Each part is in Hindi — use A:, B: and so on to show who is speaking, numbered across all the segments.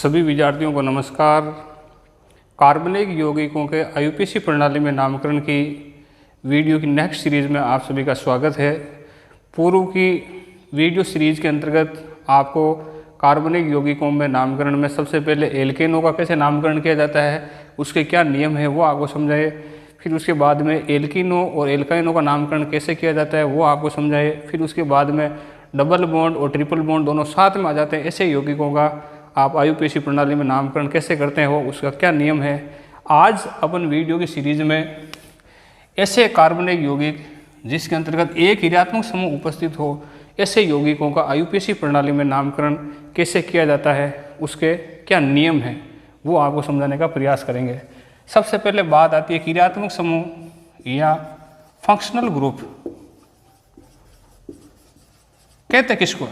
A: सभी विद्यार्थियों को नमस्कार। कार्बनिक यौगिकों के आईयूपीएसी प्रणाली में नामकरण की वीडियो की नेक्स्ट सीरीज़ में आप सभी का स्वागत है। पूर्व की वीडियो सीरीज़ के अंतर्गत आपको कार्बनिक यौगिकों में नामकरण में सबसे पहले एल्केनों का कैसे नामकरण किया जाता है, उसके क्या नियम है वो आपको समझाए। फिर उसके बाद में एल्कीनों और एल्काइनों का नामकरण कैसे किया जाता है वो आपको समझाए। फिर उसके बाद में डबल बॉन्ड और ट्रिपल बॉन्ड दोनों साथ में आ जाते हैं, ऐसे यौगिकों का आप आईयूपीएसी प्रणाली में नामकरण कैसे करते हैं वो उसका क्या नियम है। आज अपन वीडियो की सीरीज में ऐसे कार्बनिक यौगिक जिसके अंतर्गत एक ऋणात्मक समूह उपस्थित हो, ऐसे यौगिकों का आईयूपीएसी प्रणाली में नामकरण कैसे किया जाता है, उसके क्या नियम हैं वो आपको समझाने का प्रयास करेंगे। सबसे पहले बात आती है ऋणात्मक समूह या फंक्शनल ग्रुप कहते किसको,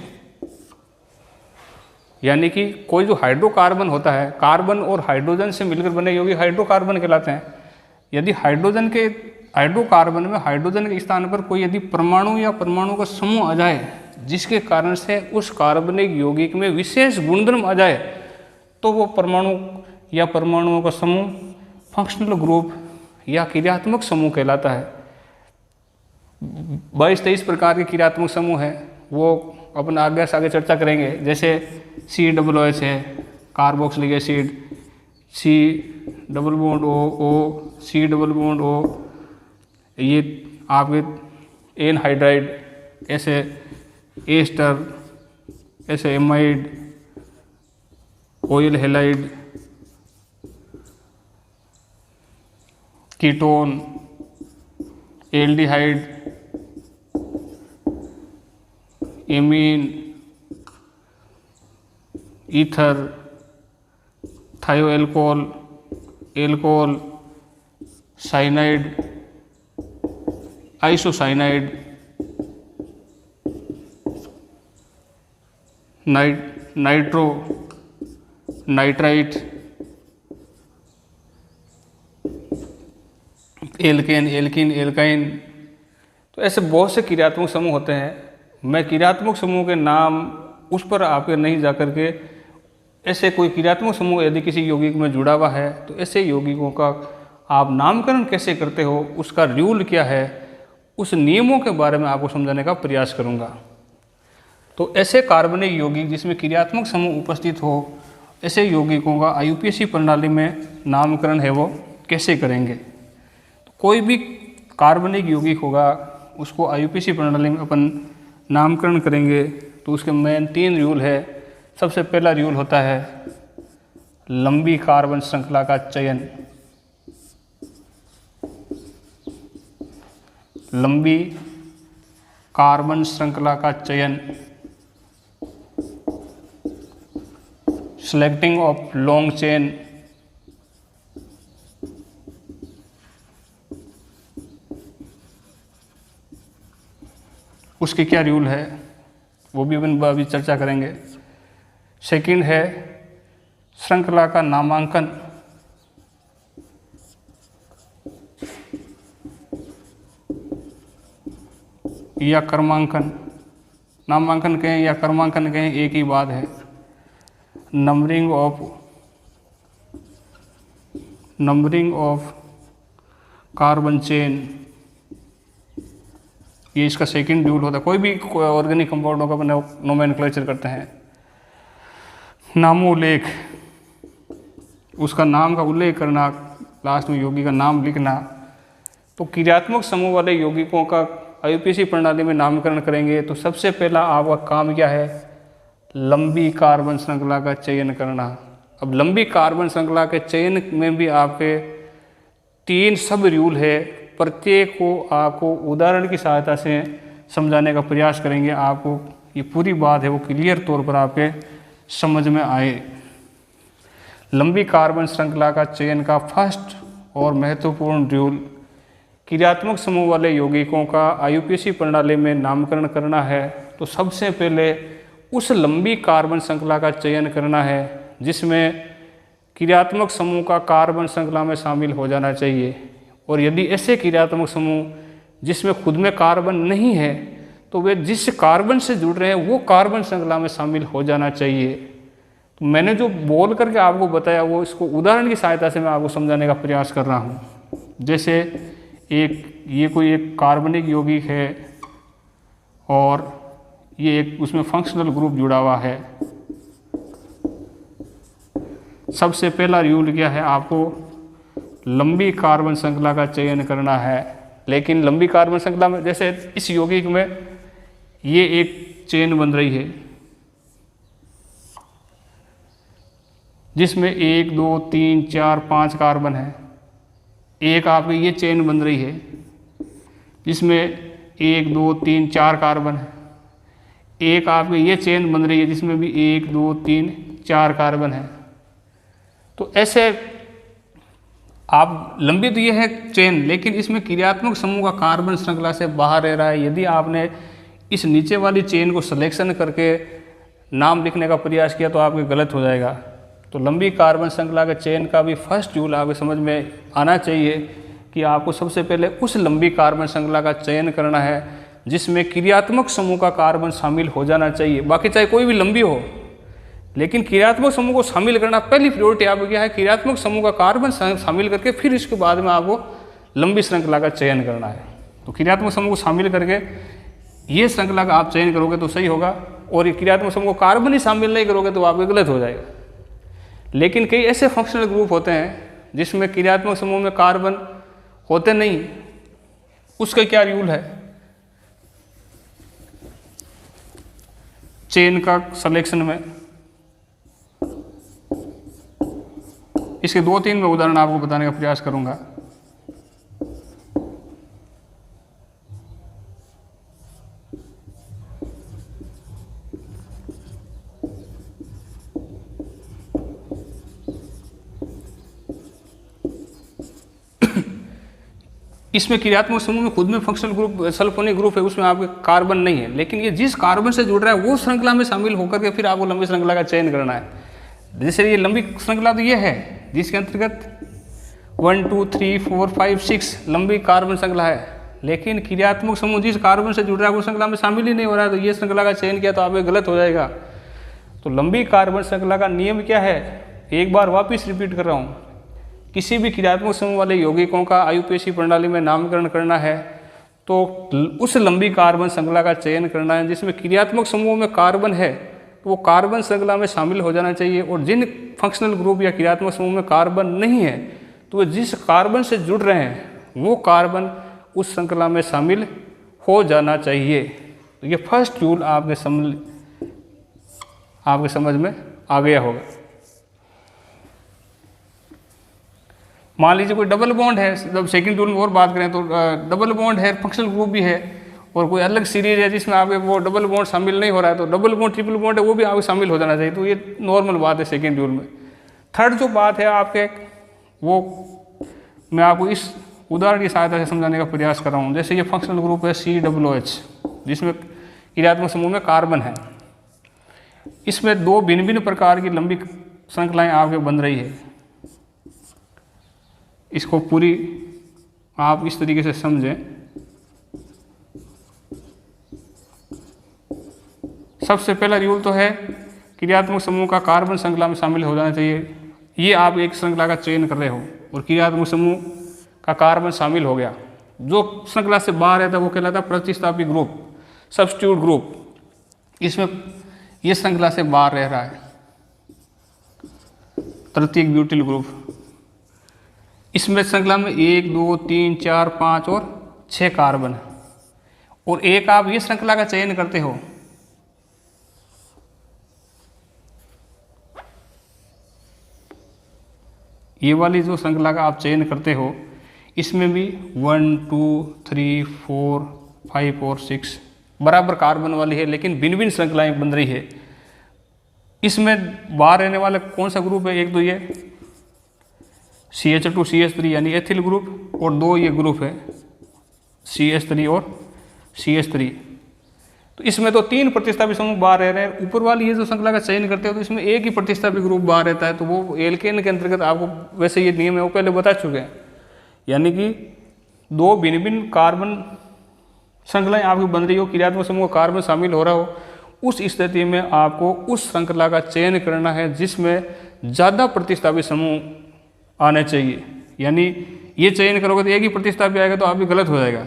A: यानी कि कोई जो हाइड्रोकार्बन होता है, कार्बन और हाइड्रोजन से मिलकर बने यौगिक हाइड्रोकार्बन कहलाते हैं। यदि हाइड्रोकार्बन में हाइड्रोजन के स्थान पर कोई यदि परमाणु या परमाणु का समूह आ जाए जिसके कारण से उस कार्बनिक यौगिक में विशेष गुणधर्म आ जाए, तो वो परमाणु या परमाणुओं का समूह फंक्शनल ग्रुप या क्रियात्मक समूह कहलाता है। 22-23 प्रकार के क्रियात्मक समूह हैं, वो अपन आगे से आगे चर्चा करेंगे। जैसे COOH है, carboxylic acid, C double bond O, C double bond O, ये आपके एनहाइड्राइड, ऐसे एस्टर, ऐसे amide, oil halide, ketone, aldehyde, amine, ether, thioalcohol, alcohol, cyanide, isocyanide, nitro, nitrite, alkane, alkene, alkyne. तो ऐसे बहुत से क्रियात्मक समूह होते हैं। मैं क्रियात्मक समूह के नाम उस पर आपके नहीं जा कर के, ऐसे कोई क्रियात्मक समूह यदि किसी यौगिक में जुड़ा हुआ है तो ऐसे यौगिकों का आप नामकरण कैसे करते हो, उसका रूल क्या है, उस नियमों के बारे में आपको समझाने का प्रयास करूंगा। तो ऐसे कार्बनिक यौगिक जिसमें क्रियात्मक समूह उपस्थित हो, ऐसे यौगिकों का आईयूपीएसी प्रणाली में नामकरण है वो कैसे करेंगे। तो कोई भी कार्बनिक यौगिक होगा उसको आईयूपीएसी प्रणाली में अपन नामकरण करेंगे तो उसके मेन 3 रूल है। सबसे पहला रूल होता है लंबी कार्बन श्रृंखला का चयन। लंबी कार्बन श्रृंखला का चयन, सिलेक्टिंग ऑफ लॉन्ग चेन। उसके क्या रूल है वो भी अपन अभी चर्चा करेंगे। सेकंड है श्रृंखला का नामांकन। या क्रमांकन, नामांकन कहें या क्रमांकन कहें एक ही बात है। नंबरिंग ऑफ कार्बन चेन, ये इसका सेकंड रूल होता है। कोई भी ऑर्गेनिक कंपाउंडों का नोमेनक्लेचर करते हैं। नामोल्लेख, उसका नाम का उल्लेख करना, लास्ट में यौगिक का नाम लिखना। तो क्रियात्मक समूह वाले यौगिकों का आईयूपीएसी प्रणाली में नामकरण करेंगे तो सबसे पहला आपका काम क्या है, लंबी कार्बन श्रृंखला का चयन करना। अब लंबी कार्बन श्रृंखला के चयन में भी आपके 3 सब रूल है। प्रत्येक को आपको उदाहरण की सहायता से समझाने का प्रयास करेंगे, आपको ये पूरी बात है वो क्लियर तौर पर आपके समझ में आए। लंबी कार्बन श्रृंखला का चयन का फर्स्ट और महत्वपूर्ण रूल, क्रियात्मक समूह वाले यौगिकों का आईयूपीएसी प्रणाली में नामकरण करना है तो सबसे पहले उस लंबी कार्बन श्रृंखला का चयन करना है जिसमें क्रियात्मक समूह का कार्बन श्रृंखला में शामिल हो जाना चाहिए। और यदि ऐसे क्रियात्मक समूह जिसमें खुद में कार्बन नहीं है तो वे जिस कार्बन से जुड़ रहे हैं वो कार्बन श्रृंखला में शामिल हो जाना चाहिए। तो मैंने जो बोल करके आपको बताया वो इसको उदाहरण की सहायता से मैं आपको समझाने का प्रयास कर रहा हूँ। जैसे ये कोई एक कार्बनिक यौगिक है और ये एक उसमें फंक्शनल ग्रुप जुड़ा हुआ है। सबसे पहला रूल क्या है, आपको लंबी कार्बन श्रृंखला का चयन करना है। लेकिन लंबी कार्बन श्रृंखला में जैसे इस यौगिक में ये एक चेन बन रही है जिसमें 1 2 3 4 5 कार्बन है। एक आपकी ये चेन बन रही है जिसमें 1 2 3 4 कार्बन है। एक आपकी ये चेन बन रही है जिसमें भी 1 2 3 4 कार्बन है। तो ऐसे आप लंबी तो ये है चेन, लेकिन इसमें क्रियात्मक समूह का कार्बन श्रृंखला से बाहर रह रहा है। यदि आपने इस नीचे वाली चेन को सिलेक्शन करके नाम लिखने का प्रयास किया तो आपके गलत हो जाएगा। तो लंबी कार्बन श्रृंखला के चेन का भी फर्स्ट रूल आपके समझ में आना चाहिए कि आपको सबसे पहले उस लंबी कार्बन श्रृंखला का चयन करना है जिसमें क्रियात्मक समूह का कार्बन शामिल हो जाना चाहिए। बाकी चाहे कोई भी लंबी हो, लेकिन क्रियात्मक समूह को शामिल करना पहली प्रायोरिटी आपको क्या है, क्रियात्मक समूह का कार्बन शामिल करके फिर इसके बाद में आपको लंबी श्रृंखला का चयन करना है। तो क्रियात्मक समूह को शामिल करके ये श्रृंखला का आप चयन करोगे तो सही होगा, और ये क्रियात्मक समूह को कार्बन ही शामिल नहीं करोगे तो आपको गलत हो जाएगा। लेकिन कई ऐसे फंक्शनल ग्रुप होते हैं जिसमें क्रियात्मक समूह में कार्बन होते नहीं, उसका क्या रूल है, चेन का सिलेक्शन में। इसके 2-3 मैं उदाहरण आपको बताने का प्रयास करूंगा। इसमें क्रियात्मक समूह में खुद में फंक्शनल ग्रुप सल्फोनिक ग्रुप है, उसमें आपके कार्बन नहीं है, लेकिन ये जिस कार्बन से जुड़ रहा है वो श्रृंखला में शामिल होकर के फिर आपको लंबी श्रृंखला का चयन करना है। जैसे ये लंबी श्रृंखला तो ये है जिसके अंतर्गत 1 2 3 4 5 6 लंबी कार्बन श्रृंखला है, लेकिन क्रियात्मक समूह जिस कार्बन से जुड़ रहा है वो श्रृंखला में शामिल ही नहीं हो रहा है, तो ये श्रृंखला का चयन किया तो आपको गलत हो जाएगा। तो लंबी कार्बन श्रृंखला का नियम क्या है, एक बार वापिस रिपीट कर रहा हूँ, किसी भी क्रियात्मक समूह वाले यौगिकों का आयुपेशी प्रणाली में नामकरण करना है तो उस लंबी कार्बन श्रृंखला का चयन करना है जिसमें क्रियात्मक समूह में कार्बन है तो वो कार्बन श्रृंखला में शामिल हो जाना चाहिए, और जिन फंक्शनल ग्रुप या क्रियात्मक समूह में कार्बन नहीं है तो वो जिस कार्बन से जुड़ रहे हैं वो कार्बन उस श्रृंखला में शामिल हो जाना चाहिए। तो ये फर्स्ट रूल आपके समझ में आ गया होगा। मान लीजिए कोई डबल बॉन्ड है, जब सेकंड रूल में और बात करें तो डबल बॉन्ड है, फंक्शनल ग्रुप भी है, और कोई अलग सीरीज है जिसमें आपके वो डबल बॉन्ड शामिल नहीं हो रहा है तो डबल बॉन्ड ट्रिपल बॉन्ड है वो भी आपको शामिल हो जाना चाहिए। तो ये नॉर्मल बात है सेकंड रूल में। थर्ड जो बात है आपके, वो मैं आपको इस उदाहरण की सहायता से समझाने का प्रयास कर रहा हूँ। जैसे ये फंक्शनल ग्रुप है COOH जिसमें क्रियात्मक समूह में कार्बन है, इसमें 2 भिन्न भिन्न प्रकार की लंबी श्रृंखलाएँ आपके बन रही है। इसको पूरी आप इस तरीके से समझें। सबसे पहला रूल तो है क्रियात्मक समूह का कार्बन श्रृंखला में शामिल हो जाना चाहिए। ये आप एक श्रृंखला का चयन कर रहे हो और क्रियात्मक समूह का कार्बन शामिल हो गया, जो श्रृंखला से बाहर रहता है वो कहलाता है प्रतिस्थापी ग्रुप, सब्स्टिट्यूट ग्रुप। इसमें ये श्रृंखला से बाहर रह रहा है तृतीयक ब्यूटिल ग्रुप। इसमें श्रृंखला में 1 2 3 4 5 और 6 कार्बन है, और एक आप ये श्रृंखला का चयन करते हो। ये वाली जो श्रृंखला का आप चयन करते हो इसमें भी 1 2 3 4 5 और 6 बराबर कार्बन वाली है, लेकिन भिन्न भिन्न श्रृंखलाएं बन रही है। इसमें बाहर रहने वाला कौन सा ग्रुप है, एक तो ये CH2 CH3 यानी एथिल ग्रुप, और 2 ये ग्रुप है CH3 और CH3। तो इसमें तो 3 प्रतिस्थापी समूह बाहर रह रहे हैं। ऊपर वाली ये जो श्रृंखला का चयन करते हो तो इसमें एक ही प्रतिस्थापी ग्रुप बाहर रहता है, तो वो एल्केन के अंतर्गत आपको वैसे ये नियम है वो पहले बता चुके हैं। यानी कि 2 भिन्न भिन्न कार्बन श्रृंखलाएं आपकी बन रही हो, क्रियात्मक समूह का कार्बन शामिल हो रहा हो, उस स्थिति में आपको उस श्रृंखला का चयन करना है जिसमें ज़्यादा प्रतिस्थापी समूह आने चाहिए। यानी ये चयन करोगे तो एक ही प्रतिस्थापी आएगा तो आप भी गलत हो जाएगा।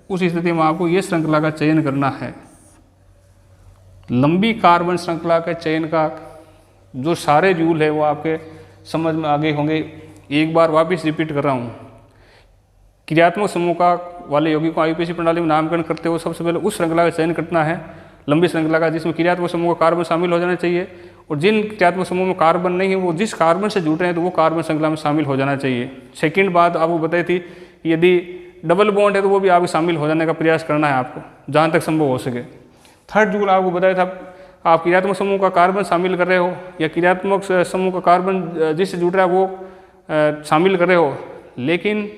A: उस स्थिति में आपको ये श्रृंखला का चयन करना है। लंबी कार्बन श्रृंखला के चयन का जो सारे रूल है वो आपके समझ में आगे होंगे। एक बार वापस रिपीट कर रहा हूँ। क्रियात्मक समूह का वाले यौगिक को आईयूपीएसी प्रणाली में नामकरण करते हुए सबसे पहले उस श्रृंखला का चयन करना है, लंबी श्रृंखला का, जिसमें क्रियात्मक समूह का कार्बन शामिल हो जाना चाहिए। और जिन क्रियात्मक समूह में कार्बन नहीं है वो जिस कार्बन से जुड़ रहे हैं तो वो कार्बन श्रृंखला में शामिल हो जाना चाहिए। सेकंड बात आपको बताई थी, यदि डबल बॉन्ड है तो वो भी आपको शामिल हो जाने का प्रयास करना है आपको जहाँ तक संभव हो सके। थर्ड रूल आपको बताया था, आप क्रियात्मक समूह का कार्बन शामिल कर रहे हो या क्रियात्मक समूह का कार्बन जिससे जुड़ रहा है वो शामिल कर रहे हो, लेकिन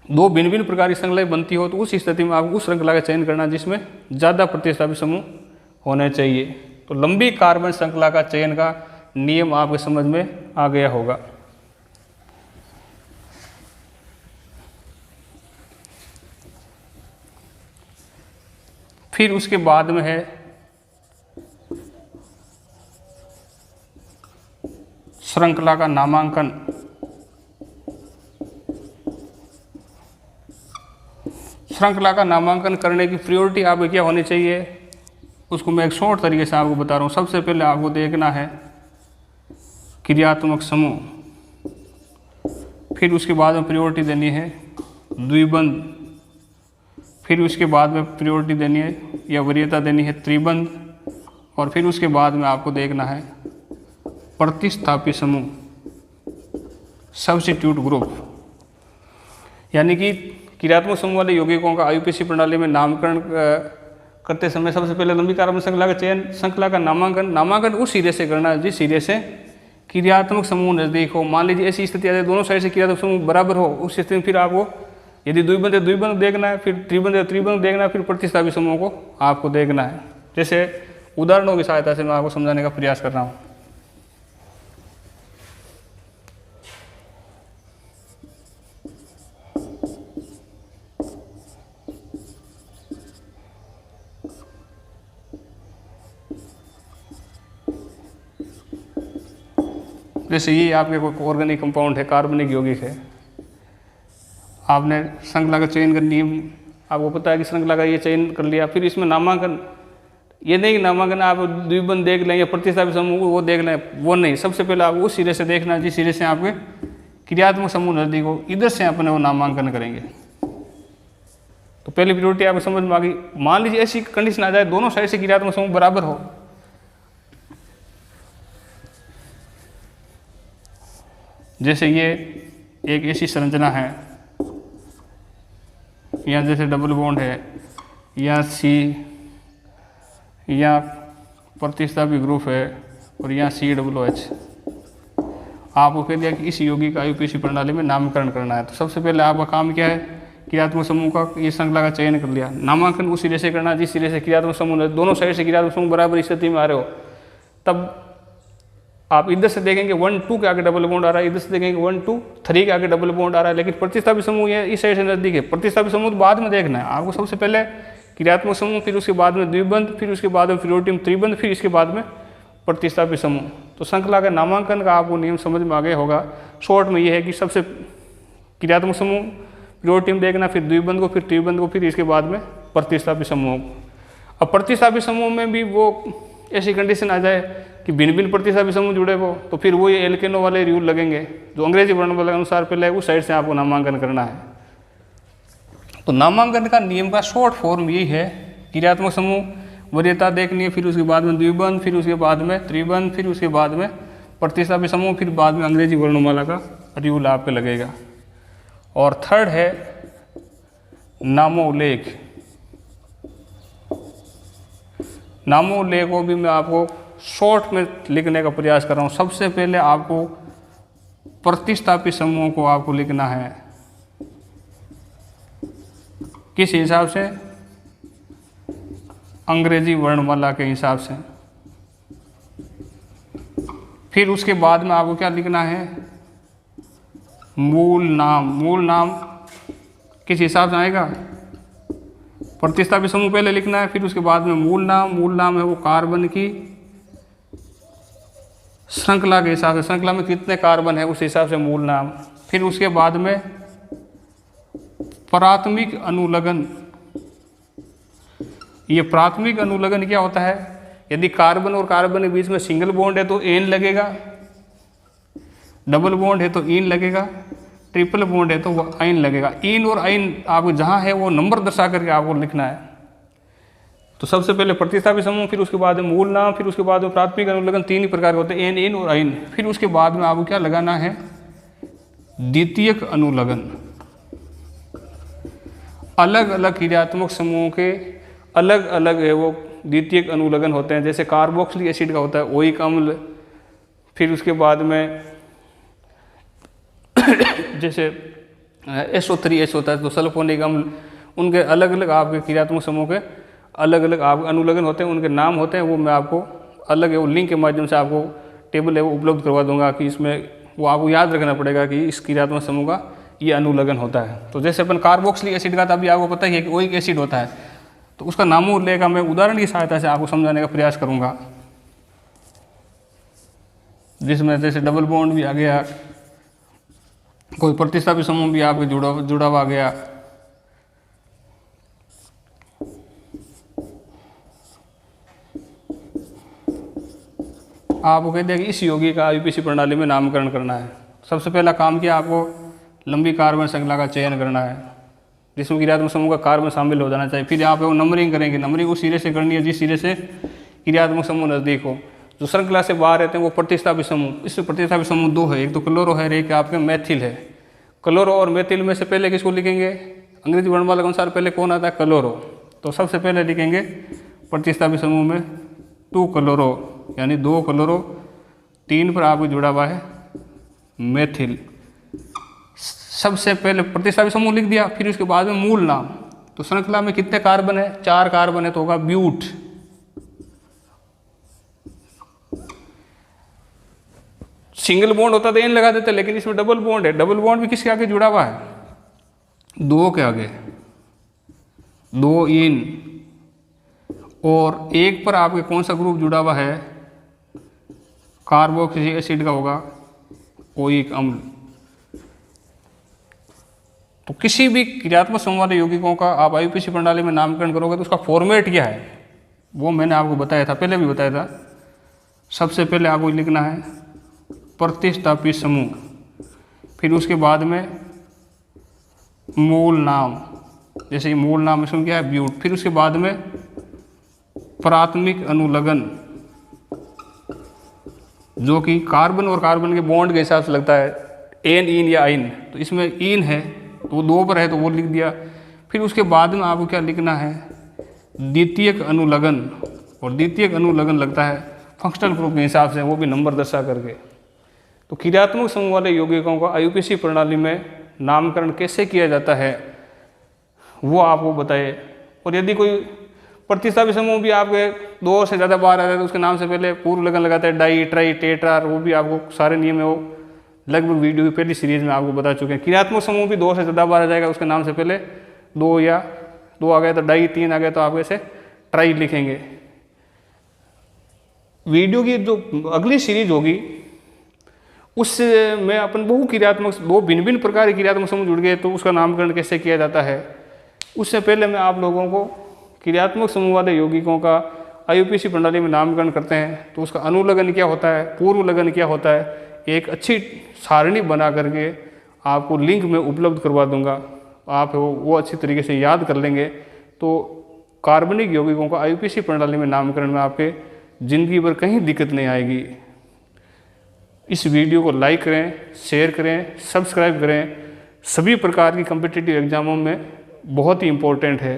A: दो भिन्न भिन्न प्रकार की श्रृंखलाएं बनती हो तो उस स्थिति में आपको उस श्रृंखला का चयन करना जिसमें ज़्यादा प्रतिस्थापी समूह होने चाहिए। तो लंबी कार्बन श्रृंखला का चयन का नियम आपके समझ में आ गया होगा। फिर उसके बाद में है श्रृंखला का नामांकन। श्रृंखला का नामांकन करने की प्रायोरिटी आपको क्या होनी चाहिए, उसको मैं एक शॉर्ट तरीके से आपको बता रहा हूँ। सबसे पहले आपको देखना है क्रियात्मक समूह, फिर उसके बाद में प्रायोरिटी देनी है द्विबंध, फिर उसके बाद में प्रायोरिटी देनी है या वरीयता देनी है त्रिबंध, और फिर उसके बाद में आपको देखना है प्रतिस्थापी समूह, सब्स्टिट्यूट ग्रुप। यानी कि क्रियात्मक समूह वाले यौगिकों का आईयूपीएसी प्रणाली में नामकरण करते समय सबसे पहले लंबी कार्बन श्रृंखला का चयन, श्रृंखला का नामांकन उस सिरे से करना है जिस सिरे से क्रियात्मक समूह नज़दीक हो। मान लीजिए ऐसी स्थिति आ जाए दोनों साइड से क्रियात्मक समूह बराबर हो, उस स्थिति में फिर आपको यदि द्विबंध है द्विबंध देखना है, फिर त्रिबंध है त्रिबंध देखना है, फिर प्रतिस्थापी समूह को आपको देखना है। जैसे उदाहरणों की सहायता से मैं आपको समझाने का प्रयास कर रहा हूँ। जैसे ये आपके कोई ऑर्गेनिक कंपाउंड है, कार्बनिक यौगिक है, आपने श्रृंखला का चयन कर नियम आपको पता है कि श्रृंखला का ये चयन कर लिया, फिर इसमें नामांकन, ये नहीं नामांकन आप द्विबंध देख लें या प्रतिस्थापी समूह वो देख लें, वो नहीं। सबसे पहले आपको उस सिरे से देखना जिस सिरे से आपके क्रियात्मक समूह नज़दीक हो, इधर से अपने वो नामांकन करेंगे। तो पहली प्रायोरिटी आपको समझ में आ गई। मान लीजिए ऐसी कंडीशन आ जाए दोनों साइड से क्रियात्मक समूह बराबर हो, जैसे ये एक ऐसी संरचना है, या जैसे डबल बॉन्ड है, या सी या प्रतिस्थापी ग्रुप है, और यहाँ COOH। आपको कह दिया कि इस यौगिक का आईयूपीएसी प्रणाली में नामकरण करना है। तो सबसे पहले आपका काम क्या है, क्रियात्मक समूह का ये श्रृंखला का चयन कर लिया, नामांकन उस सिरे से करना जिस सिरे से क्रियात्मक समूह दोनों साइड से क्रियात्मक समूह बराबर स्थिति में आ रहे हो। तब आप इधर से देखेंगे 1 2 के आगे डबल बॉन्ड आ रहा है, इधर से देखेंगे 1 2 3 के आगे डबल बॉन्ड आ रहा है, लेकिन प्रतिस्थापी समूह ये इस साइड से नजदीक है। प्रतिस्थापी समूह तो बाद में देखना है आपको, सबसे पहले क्रियात्मक समूह, फिर उसके बाद में द्विबंध, फिर उसके बाद में प्रायोरिटी में त्रिबंध, फिर इसके बाद में प्रतिस्थापी समूह। तो श्रृंखला का नामांकन का आपको नियम समझ में आ गया होगा। शॉर्ट में ये है कि सबसे क्रियात्मक समूह प्रायोरिटी में देखना, फिर द्विबंध को, फिर त्रिबंध को, फिर इसके बाद में प्रतिस्थापी समूह। अब प्रतिस्थापी समूह में भी वो ऐसी कंडीशन आ जाए कि भिन्न भिन्न प्रतिस्थापी समूह जुड़े हो, तो फिर वो ये एल्केनो वाले रूल लगेंगे जो अंग्रेजी वर्णमाला के अनुसार पहले उस साइड से आपको नामांकन करना है। तो नामांकन का नियम का शॉर्ट फॉर्म यही है, क्रियात्मक समूह वरीयता देखनी है, फिर उसके बाद में द्विबंध, फिर उसके बाद में त्रिबंध, फिर उसके बाद में प्रतिस्थापी समूह, फिर बाद में अंग्रेजी वर्णमाला का रूल आपके लगेगा। और थर्ड है नामोल्लेख। नामोल्लेख को भी मैं आपको शॉर्ट में लिखने का प्रयास कर रहा हूँ। सबसे पहले आपको प्रतिस्थापी समूह को आपको लिखना है किस हिसाब से, अंग्रेजी वर्णमाला के हिसाब से। फिर उसके बाद में आपको क्या लिखना है, मूल नाम। मूल नाम किस हिसाब से आएगा, प्रतिस्थापित समूह पहले लिखना है, फिर उसके बाद में मूल नाम है वो कार्बन की श्रृंखला के हिसाब से, श्रृंखला में कितने कार्बन है उस हिसाब से मूल नाम। फिर उसके बाद में प्राथमिक अनुलग्न। ये प्राथमिक अनुलग्न क्या होता है? यदि कार्बन और कार्बन के बीच में सिंगल बॉन्ड है तो एन लगेगा, डबल बॉन्ड है तो इन लगेगा, ट्रिपल बॉन्ड है तो वो आइन लगेगा। इन और आइन आपको जहाँ है वो नंबर दर्शा करके आपको लिखना है। तो सबसे पहले प्रतिस्थापित समूह, फिर उसके बाद में मूल नाम, फिर उसके बाद में प्राथमिक अनुलग्न, 3 ही प्रकार के होते हैं, एन, इन और आइन। फिर उसके बाद में आपको क्या लगाना है? द्वितीयक अनुलग्न। अलग अलग क्रियात्मक समूहों के अलग अलग है वो द्वितीयक अनुलग्न होते हैं। जैसे कार्बोक्सिलिक एसिड का होता है ओइक अम्ल, फिर उसके बाद में जैसे SO3H होता है तो सल्फोनिक अम्ल। उनके अलग अलग आपके क्रियात्मक समूह के अलग अलग आप अनुलग्न होते हैं, उनके नाम होते हैं। वो मैं आपको अलग है वो लिंक के माध्यम से आपको टेबल है वो उपलब्ध करवा दूंगा कि इसमें वो आपको याद रखना पड़ेगा कि इस क्रियात्मक समूह का ये अनुलग्न होता है। तो जैसे अपन कार्बोक्सिलिक एसिड का, तभी आपको पता ही है कि ओइक एसिड होता है, तो उसका नामोल्लेख मैं उदाहरण की सहायता से आपको समझाने का प्रयास करूंगा, जिसमें जैसे डबल बॉन्ड भी आ गया, कोई प्रतिस्थापित समूह भी आपके जुड़ा हुआ आ गया। आपको कहते हैं कि इस यौगिक का IUPAC प्रणाली में नामकरण करना है। सबसे पहला काम किया, आपको लंबी कार्बन श्रृंखला का चयन करना है जिसमें क्रियात्मक समूह का कार्बन शामिल हो जाना चाहिए। फिर यहाँ पे वो नंबरिंग करेंगे, नंबरिंग उस सिरे से करनी है जिस सिरे से क्रियात्मक समूह नज़दीक हो। जो श्रृंखला से बाहर रहते हैं वो प्रतिस्थापित समूह। इसमें प्रतिस्थापित समूह 2 है, एक तो क्लोरो है, एक आपके मैथिल है। क्लोरो और मैथिल में से पहले किसको लिखेंगे? अंग्रेजी वर्णमाला के अनुसार पहले कौन आता है? क्लोरो। तो सबसे पहले लिखेंगे प्रतिस्थापित समूह में 2 क्लोरो, यानी 2 क्लोरो, 3 पर आपको जुड़ा हुआ है मैथिल। सबसे पहले प्रतिस्थापित समूह लिख दिया, फिर उसके बाद में मूल नाम। तो श्रृंखला में कितने कार्बन है? 4 कार्बन है तो होगा ब्यूट। सिंगल बॉन्ड होता तो एन लगा देते, लेकिन इसमें डबल बॉन्ड है। डबल बॉन्ड भी किसके आगे जुड़ा हुआ है? 2 के आगे, 2 इन, और 1 पर आपके कौन सा ग्रुप जुड़ा हुआ है? कार्बोक्सिलिक एसिड का होगा ओइक अम्ल। तो किसी भी क्रियात्मक समूह वाले यौगिकों का आप IUPAC प्रणाली में नामकरण करोगे तो उसका फॉर्मेट क्या है वो मैंने आपको बताया था, पहले भी बताया था। सबसे पहले आपको लिखना है प्रतिस्थापित समूह, फिर उसके बाद में मूल नाम, जैसे कि मूल नाम इसमें क्या है? ब्यूट। फिर उसके बाद में प्राथमिक अनुलग्न, जो कि कार्बन और कार्बन के बॉन्ड के हिसाब से लगता है, एन, इन या आइन। तो इसमें इन है तो वो 2 पर है तो वो लिख दिया। फिर उसके बाद में आपको क्या लिखना है? द्वितीयक अनुलग्न, और द्वितीयक अनुलग्न लगता है फंक्शनल ग्रुप के हिसाब से, वो भी नंबर दर्शा करके। तो क्रियात्मक समूह वाले यौगिकों का IUPAC प्रणाली में नामकरण कैसे किया जाता है वो आपको बताए। और यदि कोई प्रतिस्थापित समूह भी आपके 2 से ज़्यादा बार आ रहा है तो उसके नाम से पहले पूर्व लगन लगाता है, डाई, ट्राई, टेट्रार, वो भी आपको सारे नियम है वो लगभग वीडियो की पहली सीरीज में आपको बता चुके हैं। क्रियात्मक समूह भी 2 से ज़्यादा बार आ जाएगा, उसके नाम से पहले 2 या 2 आ गया तो डाई, 3 आ गया तो आप ऐसे ट्राई लिखेंगे। वीडियो की जो अगली सीरीज होगी उससे में अपन बहु क्रियात्मक 2 भिन्न भिन्न प्रकार के क्रियात्मक समूह जुड़ गए तो उसका नामकरण कैसे किया जाता है, उससे पहले मैं आप लोगों को क्रियात्मक समूह वाले यौगिकों का IUPAC प्रणाली में नामकरण करते हैं तो उसका अनुलग्न क्या होता है, पूर्व लगन क्या होता है, एक अच्छी सारणी बना करके आपको लिंक में उपलब्ध करवा दूंगा। आप वो अच्छी तरीके से याद कर लेंगे तो कार्बनिक यौगिकों का IUPAC प्रणाली में नामकरण में आपके ज़िंदगी भर कहीं दिक्कत नहीं आएगी। इस वीडियो को लाइक करें, शेयर करें, सब्सक्राइब करें। सभी प्रकार की कॉम्पिटिटिव एग्जामों में बहुत ही इम्पोर्टेंट है।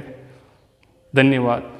A: धन्यवाद।